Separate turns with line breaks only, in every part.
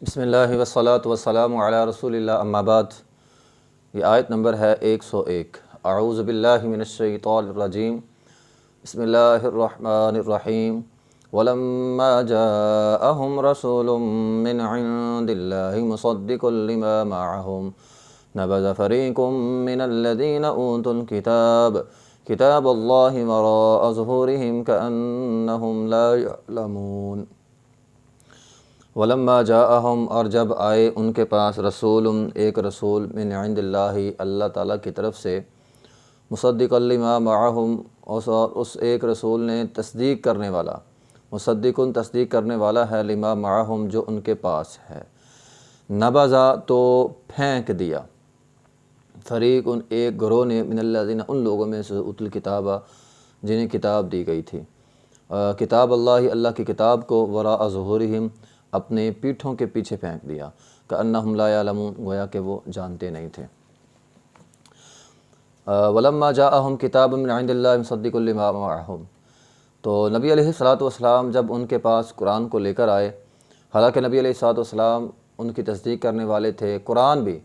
بسم اللہ والصلاة والسلام علی رسول اللہ اما بعد۔ یہ آیت نمبر ہے 101۔ اعوذ باللہ من الشیطان الرجیم، بسم اللہ الرحمن الرحیم۔ ولما جاءہم رسول من عند اللہ مصدق لما معہم نبذ فریق من الذین اوتوا الکتاب کتاب اللہ وراء ظہورہم کأنہم لا یعلمون۔ ولما جاءہم، اور جب آئے ان کے پاس رسول، ایک رسول، من عند اللہ، اللہ تعالیٰ کی طرف سے، مصدق لما معہم، اس ایک رسول نے تصدیق کرنے والا، مصدق تصدیق کرنے والا ہے، لما معہم جو ان کے پاس ہے، نبذا تو پھینک دیا، فریق ایک گروہ نے، من الذین ان لوگوں میں سے، اوتوا الکتاب جنہیں کتاب دی گئی تھی، کتاب اللہ، اللہ کی کتاب کو، وراء ظہورہم اپنے پیٹھوں کے پیچھے پھینک دیا، کأنہم لا یعلمون گویا کہ وہ جانتے نہیں تھے۔ ولما جاءہم کتاب من عند اللہ مصدق لما معہم، تو نبی علیہ الصلوۃ والسلام جب ان کے پاس قرآن کو لے کر آئے، حالانکہ نبی علیہ الصلوۃ والسلام ان کی تصدیق کرنے والے تھے، قرآن بھی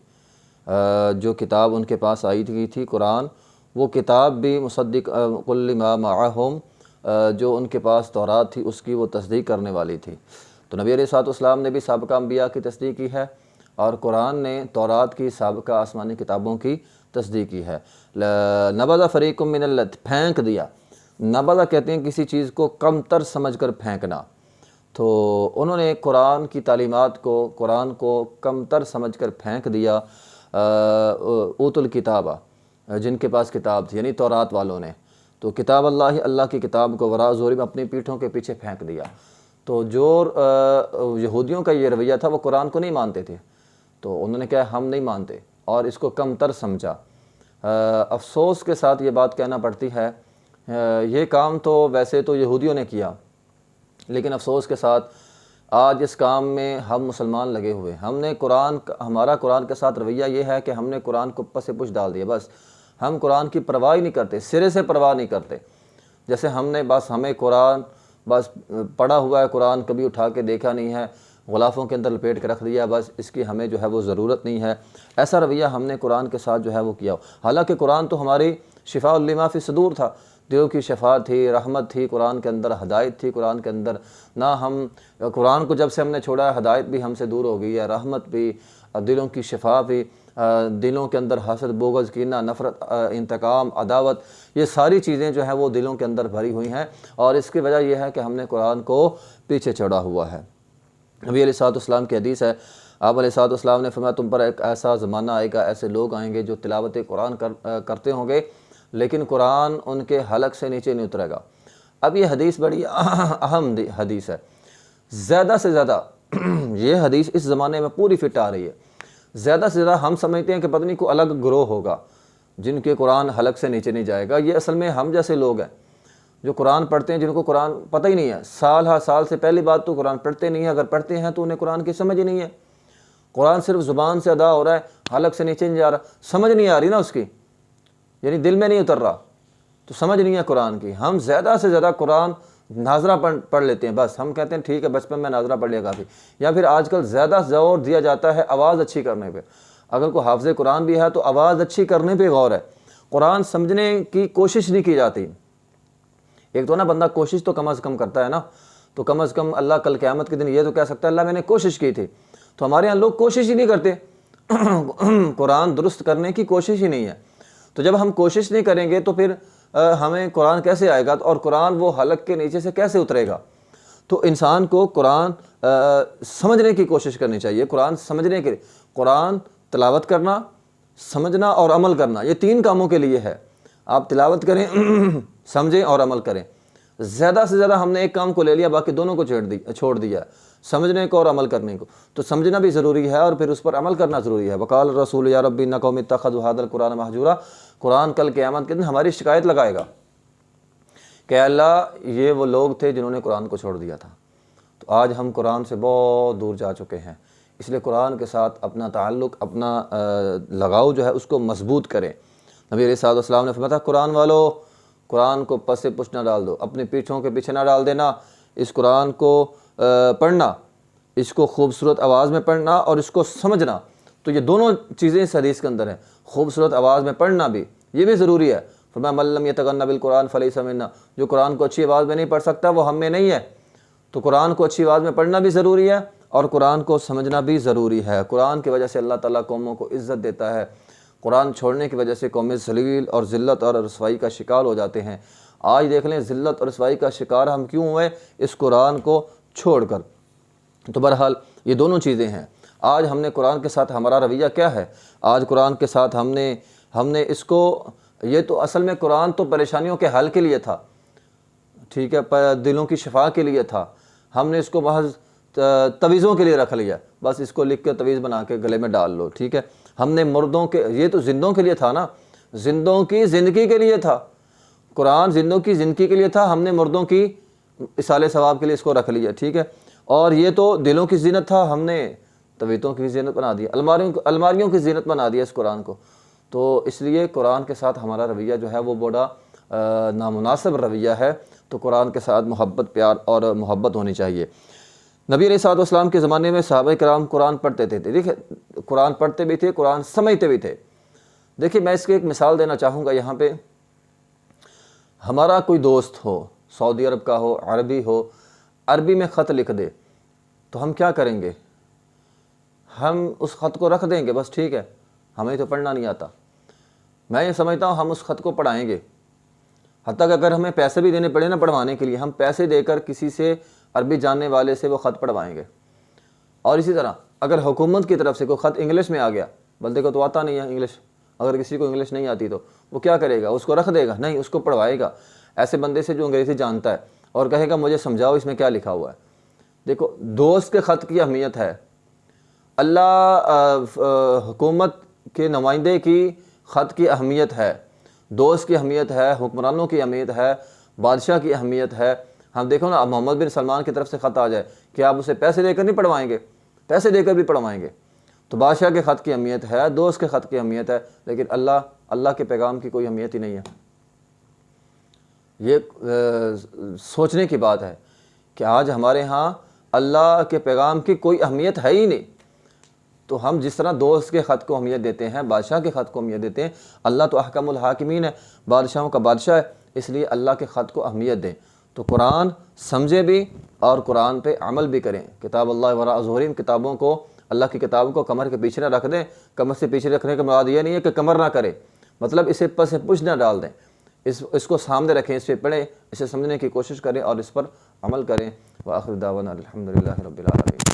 جو کتاب ان کے پاس آئی تھی قرآن، وہ کتاب بھی مصدق لما معہم جو ان کے پاس تورات تھی اس کی وہ تصدیق کرنے والی تھی۔ تو نبی علیہ الصلوۃ والسلام نے بھی سابقہ انبیاء کی تصدیق کی ہے، اور قرآن نے تورات کی سابقہ آسمانی کتابوں کی تصدیق کی ہے۔ نبذ فریق من الذین، پھینک دیا، نبذ کہتے ہیں کسی چیز کو کم تر سمجھ کر پھینکنا، تو انہوں نے قرآن کی تعلیمات کو، قرآن کو کم تر سمجھ کر پھینک دیا، اوتوا الکتاب جن کے پاس کتاب تھی، یعنی تورات والوں نے، تو کتاب اللہ، اللہ کی کتاب کو، وراء ظہورہم اپنی پیٹھوں کے پیچھے پھینک دیا۔ تو جو یہودیوں کا یہ رویہ تھا، وہ قرآن کو نہیں مانتے تھے، تو انہوں نے کہا ہم نہیں مانتے، اور اس کو کم تر سمجھا۔ افسوس کے ساتھ یہ بات کہنا پڑتی ہے، یہ کام تو ویسے تو یہودیوں نے کیا، لیکن افسوس کے ساتھ آج اس کام میں ہم مسلمان لگے ہوئے، ہم نے ہمارا قرآن کے ساتھ رویہ یہ ہے کہ ہم نے قرآن کو پس پش ڈال دیا، بس ہم قرآن کی پرواہ ہی نہیں کرتے، سرے سے پرواہ نہیں کرتے، جیسے ہم نے بس ہمیں قرآن بس پڑھا ہوا ہے، قرآن کبھی اٹھا کے دیکھا نہیں ہے، غلافوں کے اندر لپیٹ کے رکھ دیا، بس اس کی ہمیں جو ہے وہ ضرورت نہیں ہے، ایسا رویہ ہم نے قرآن کے ساتھ جو ہے وہ کیا۔ حالانکہ قرآن تو ہماری شفاء لما فی الصدور تھا، دلوں کی شفا تھی، رحمت تھی، قرآن کے اندر ہدایت تھی، قرآن کے اندر نہ ہم قرآن کو جب سے ہم نے چھوڑا ہے، ہدایت بھی ہم سے دور ہو گئی ہے، رحمت بھی، دلوں کی شفا بھی، دلوں کے اندر حسد، بغض، کینہ، نفرت، انتقام، عداوت، یہ ساری چیزیں جو ہیں وہ دلوں کے اندر بھری ہوئی ہیں، اور اس کی وجہ یہ ہے کہ ہم نے قرآن کو پیچھے چھوڑا ہوا ہے۔ نبی علیہ الصلوۃ والسلام کی حدیث ہے، آپ علیہ الصلوۃ والسلام نے فرمایا تم پر ایک ایسا زمانہ آئے گا، ایسے لوگ آئیں گے جو تلاوت قرآن کرتے ہوں گے، لیکن قرآن ان کے حلق سے نیچے نہیں اترے گا۔ اب یہ حدیث بڑی اہم حدیث ہے، زیادہ سے زیادہ یہ حدیث اس زمانے میں پوری فٹ آ رہی ہے۔ زیادہ سے زیادہ ہم سمجھتے ہیں کہ پتہ نہیں کوئی الگ گروہ ہوگا جن کے قرآن حلق سے نیچے نہیں جائے گا، یہ اصل میں ہم جیسے لوگ ہیں جو قرآن پڑھتے ہیں، جن کو قرآن پتہ ہی نہیں ہے، سال ہر سال سے پہلی بات تو قرآن پڑھتے نہیں ہیں، اگر پڑھتے ہیں تو انہیں قرآن کی سمجھ ہی نہیں ہے، قرآن صرف زبان سے ادا ہو رہا ہے، حلق سے نیچے نہیں جا رہا، سمجھ نہیں آ رہی نا اس کی، یعنی دل میں نہیں اتر رہا، تو سمجھ نہیں ہے قرآن کی۔ ہم زیادہ سے زیادہ قرآن ناظرہ پڑھ لیتے ہیں، بس ہم کہتے ہیں ٹھیک ہے بچپن میں ناظرہ پڑھ لیا کافی، یا پھر آج کل زیادہ زور دیا جاتا ہے آواز اچھی کرنے پہ، اگر کوئی حافظ قرآن بھی ہے تو آواز اچھی کرنے پہ غور ہے، قرآن سمجھنے کی کوشش نہیں کی جاتی۔ ایک تو نا بندہ کوشش تو کم از کم کرتا ہے نا، تو کم از کم اللہ کل قیامت کے دن یہ تو کہہ سکتا ہے اللہ میں نے کوشش کی تھی، تو ہمارے یہاں لوگ کوشش ہی نہیں کرتے قرآن درست کرنے کی کوشش ہی نہیں ہے، تو جب ہم کوشش نہیں کریں گے تو پھر ہمیں قرآن کیسے آئے گا، اور قرآن وہ حلق کے نیچے سے کیسے اترے گا؟ تو انسان کو قرآن سمجھنے کی کوشش کرنی چاہیے، قرآن سمجھنے کے، قرآن تلاوت کرنا، سمجھنا اور عمل کرنا، یہ تین کاموں کے لیے ہے۔ آپ تلاوت کریں، سمجھیں اور عمل کریں۔ زیادہ سے زیادہ ہم نے ایک کام کو لے لیا، باقی دونوں کو چھوڑ دیا، سمجھنے کو اور عمل کرنے کو، تو سمجھنا بھی ضروری ہے اور پھر اس پر عمل کرنا ضروری ہے۔ وقال الرسول یا ربی ان قوم اتخذوا ھذا القرآن مہجورا، قرآن کل قیامت کے دن ہماری شکایت لگائے گا کہ اللہ یہ وہ لوگ تھے جنہوں نے قرآن کو چھوڑ دیا تھا۔ تو آج ہم قرآن سے بہت دور جا چکے ہیں، اس لیے قرآن کے ساتھ اپنا تعلق، اپنا لگاؤ جو ہے اس کو مضبوط کریں۔ نبی علیہ الصلوۃ والسلام نے فرمایا تھا قرآن والو، قرآن کو پس پش نہ ڈال دو، اپنی پیٹھوں کے پیچھے نہ ڈال دینا، اس قرآن کو پڑھنا، اس کو خوبصورت آواز میں پڑھنا اور اس کو سمجھنا، تو یہ دونوں چیزیں اس حدیث کے اندر ہیں۔ خوبصورت آواز میں پڑھنا بھی یہ بھی ضروری ہے۔ فرمایا من لم یتغن بالقرآن فلیس منا، جو قرآن کو اچھی آواز میں نہیں پڑھ سکتا وہ ہم میں نہیں ہے۔ تو قرآن کو اچھی آواز میں پڑھنا بھی ضروری ہے اور قرآن کو سمجھنا بھی ضروری ہے۔ قرآن کی وجہ سے اللہ تعالیٰ قوموں کو عزت دیتا ہے، قرآن چھوڑنے کی وجہ سے قومیں ذلیل اور ذلت اور رسوائی کا شکار ہو جاتے ہیں۔ آج دیکھ لیں ذلت اور رسوائی کا شکار ہم کیوں ہوئے؟ اس قرآن کو چھوڑ کر۔ تو بہرحال یہ دونوں چیزیں ہیں۔ آج ہم نے قرآن کے ساتھ ہمارا رویہ کیا ہے؟ آج قرآن کے ساتھ ہم نے اس کو، یہ تو اصل میں قرآن تو پریشانیوں کے حل کے لیے تھا، ٹھیک ہے، دلوں کی شفا کے لیے تھا۔ ہم نے اس کو محض تویزوں کے لیے رکھ لیا، بس اس کو لکھ کے تویز بنا کے گلے میں ڈال لو، ٹھیک ہے۔ ہم نے مردوں کے، یہ تو زندوں کے لیے تھا نا، زندوں کی زندگی کے لیے تھا قرآن، زندوں کی زندگی کے لیے تھا، ہم نے مردوں کی اصالِ ثواب کے لیے اس کو رکھ لیا، ٹھیک ہے۔ اور یہ تو دلوں کی زینت تھا، ہم نے تویتوں کی زینت بنا دیا، الماریوں کی زینت بنا دیا اس قرآن کو۔ تو اس لیے قرآن کے ساتھ ہمارا رویہ جو ہے وہ بڑا نامناسب رویہ ہے۔ تو قرآن کے ساتھ محبت، پیار اور محبت ہونی چاہیے۔ نبی علیہ الصلوۃ والسلام کے زمانے میں صحابہ کرام قرآن پڑھتے تھے، دیکھیں قرآن پڑھتے بھی تھے، قرآن سمجھتے بھی تھے۔ دیکھیں میں اس کی ایک مثال دینا چاہوں گا یہاں پہ۔ ہمارا کوئی دوست ہو، سعودی عرب کا ہو، عربی ہو، عربی میں خط لکھ دے تو ہم کیا کریں گے؟ ہم اس خط کو رکھ دیں گے، بس ٹھیک ہے، ہمیں تو پڑھنا نہیں آتا۔ میں یہ سمجھتا ہوں ہم اس خط کو پڑھائیں گے، حتیٰ کہ اگر ہمیں پیسے بھی دینے پڑے نا پڑھوانے کے لیے، ہم پیسے دے کر کسی سے، عربی جاننے والے سے وہ خط پڑھوائیں گے۔ اور اسی طرح اگر حکومت کی طرف سے کوئی خط انگلش میں آ گیا، بندے کو تو آتا نہیں ہے انگلش، اگر کسی کو انگلش نہیں آتی تو وہ کیا کرے گا؟ اس کو رکھ دے گا؟ نہیں، اس کو پڑھوائے گا ایسے بندے سے جو انگریزی جانتا ہے، اور کہے گا مجھے سمجھاؤ اس میں کیا لکھا ہوا ہے۔ دیکھو دوست کے خط کی اہمیت ہے، اللہ حکومت کے نمائندے کی خط کی اہمیت ہے، دوست کی اہمیت ہے، حکمرانوں کی اہمیت ہے، بادشاہ کی اہمیت ہے۔ ہم دیکھو نا، اب محمد بن سلمان کی طرف سے خط آ جائے، کہ آپ اسے پیسے دے کر نہیں پڑھوائیں گے؟ پیسے دے کر بھی پڑھوائیں گے۔ تو بادشاہ کے خط کی اہمیت ہے، دوست کے خط کی اہمیت ہے، لیکن اللہ کے پیغام کی کوئی اہمیت ہی نہیں ہے۔ یہ سوچنے کی بات ہے کہ آج ہمارے ہاں اللہ کے پیغام کی کوئی اہمیت ہے ہی نہیں۔ تو ہم جس طرح دوست کے خط کو اہمیت دیتے ہیں، بادشاہ کے خط کو اہمیت دیتے ہیں، اللہ تو احکم الحاکمین ہے، بادشاہوں کا بادشاہ ہے، اس لیے اللہ کے خط کو اہمیت دیں۔ تو قرآن سمجھے بھی اور قرآن پہ عمل بھی کریں۔ کتاب اللہ وراء ظہورہم، کتابوں کو، اللہ کی کتابوں کو کمر کے پیچھے نہ رکھ دیں۔ کمر سے پیچھے رکھنے کا مراد یہ نہیں ہے کہ کمر نہ کرے، مطلب اسے پس سے پش نہ ڈال دیں، اس کو سامنے رکھیں، اس پہ پڑھیں، اسے سمجھنے کی کوشش کریں اور اس پر عمل کریں۔ وآخر دعوانا الحمدللہ رب العالمین۔